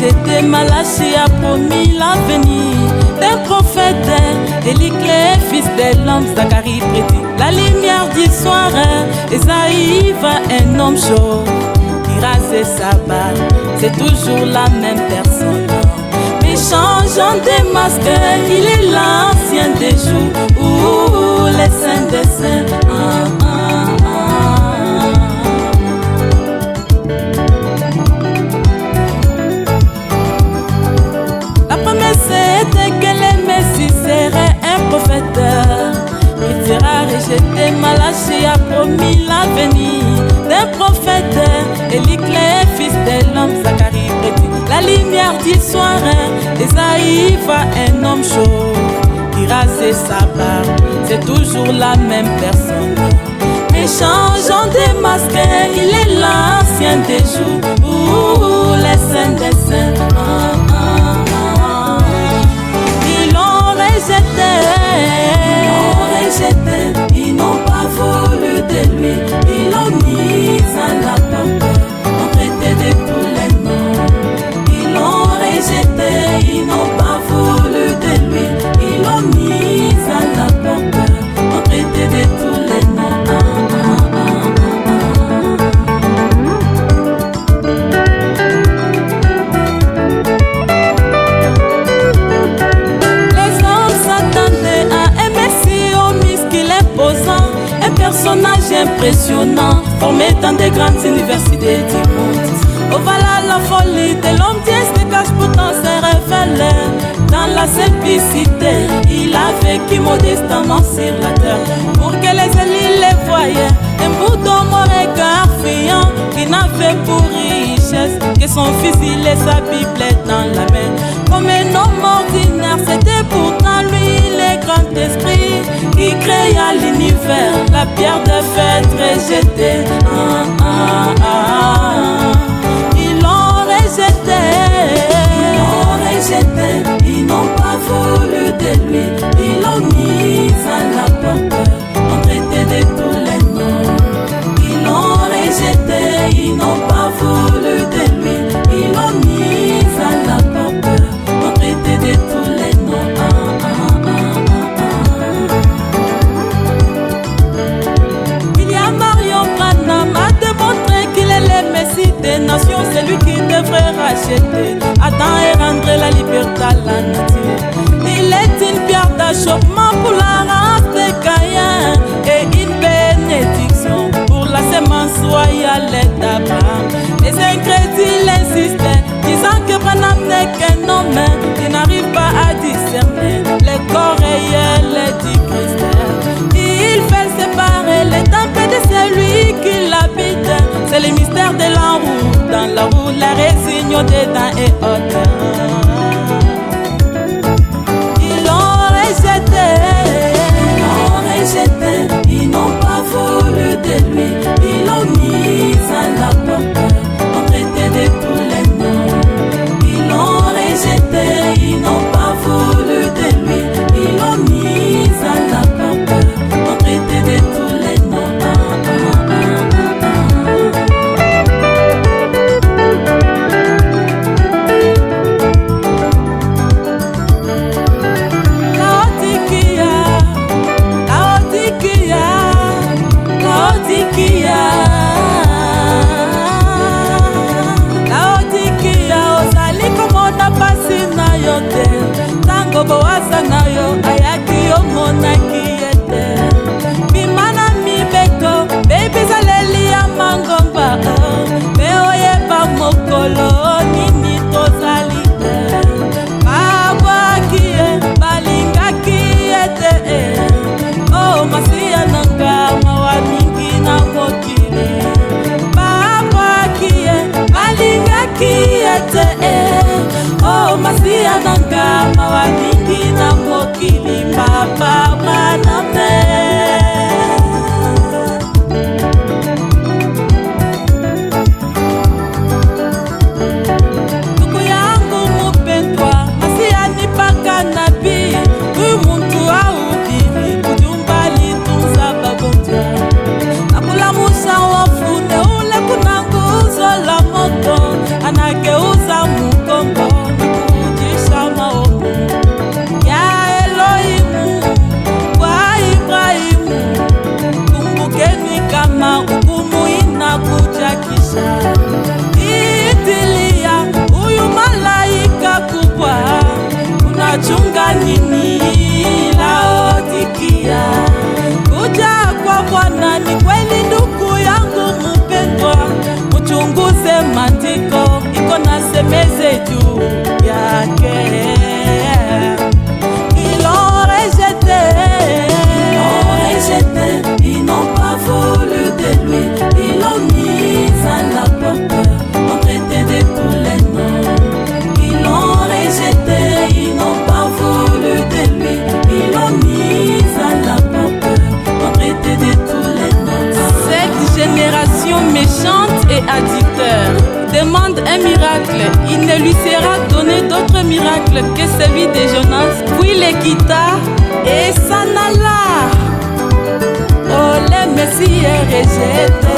rejeté, Malachi a promis l'avenir d'un prophète. Élie, fils de l'homme, Zacharie prédit la lumière du soir. Esaïe va un homme chaud, dira c'est sabbat, c'est toujours la même personne. Mais changeant des masques, il est l'ancien des jours, les saints des saints. La promesse était que le Messie serait un prophète. Il sera rejeté, Malachi a promis l'avenir d'un prophète. Élie, fils de l'homme, Zacharie prédit la lumière du soir. Esaïe va un homme chaud, dira c'est sabbat, c'est toujours la même personne. Mais changeant des masques, il est l'ancien des jours, les saints des saints. Ils l'ont rejeté, ils n'ont pas voulu de lui, ils l'ont mis à la porte, ont traité de tous les noms. Ils l'ont rejeté, ils n'ont pas voulu de lui, ils l'ont mis à la porte, ont traité de tous les noms. Les hommes s'attendaient à un Messie au muscle imposant, un personnage impressionnant, formé dans des grandes universités du monde. Oh voilà la folie de l'homme, Dieu se cache pourtant se révèle. Dans la simplicité, il a vécu modestement sur la terre, pour que les élites les voyaient. Un bout d'homme au regard friand, qui n'avait pour richesse que son fils, il et sa Bible dans la main. Comme un homme ordinaire, c'était pourtant lui le grand esprit qui créa l'univers, la pierre de fête rejetée. Ils l'ont rejeté, ils n'ont pas voulu de lui, ils l'ont mis à la porte, ont traité de tous les noms. Ils l'ont rejeté, ils n'ont pas voulu de lui, ils l'ont mis à la porte, ont traité de tous les noms. William Marion Branham a démontré qu'il est le Messie des nations, c'est lui qui devrait racheter Adam et rendre la liberté à la nature. Il est une pierre d'achoppement pour la race des Caïens et une bénédiction pour la sémence royale d'Abraham. Les incrédules insistaient, disant que Branham n'est qu'un homme qui n'arrive pas à discerner les corps réels du Christ. Ils veulent séparer les temples de celui qui l'habite. C'est le mystère de la roue, dans la roue la résignation dedans et autre. Ils l'ont rejeté, ils n'ont pas voulu de lui, ils l'ont mis à la porte, ont traité de tous les noms. Ils l'ont rejeté, ils n'ont pas voulu de lui, ils l'ont mis à la porte, ont traité de tous les noms. Mandiko ikona semeze juu yake. Ils l'ont rejeté, ils n'ont pas voulu de lui, ils l'ont mis à la porte, ont traité de tous les noms. Ils l'ont rejeté, ils n'ont pas voulu de lui, ils l'ont mis à la porte, ont traité de tous les noms. Cette génération méchante et addicteur demande un miracle, il ne lui sera donné d'autre miracle que celui de Jonas. Puis il les quitta et s'en alla. Oh, le Messie est rejeté.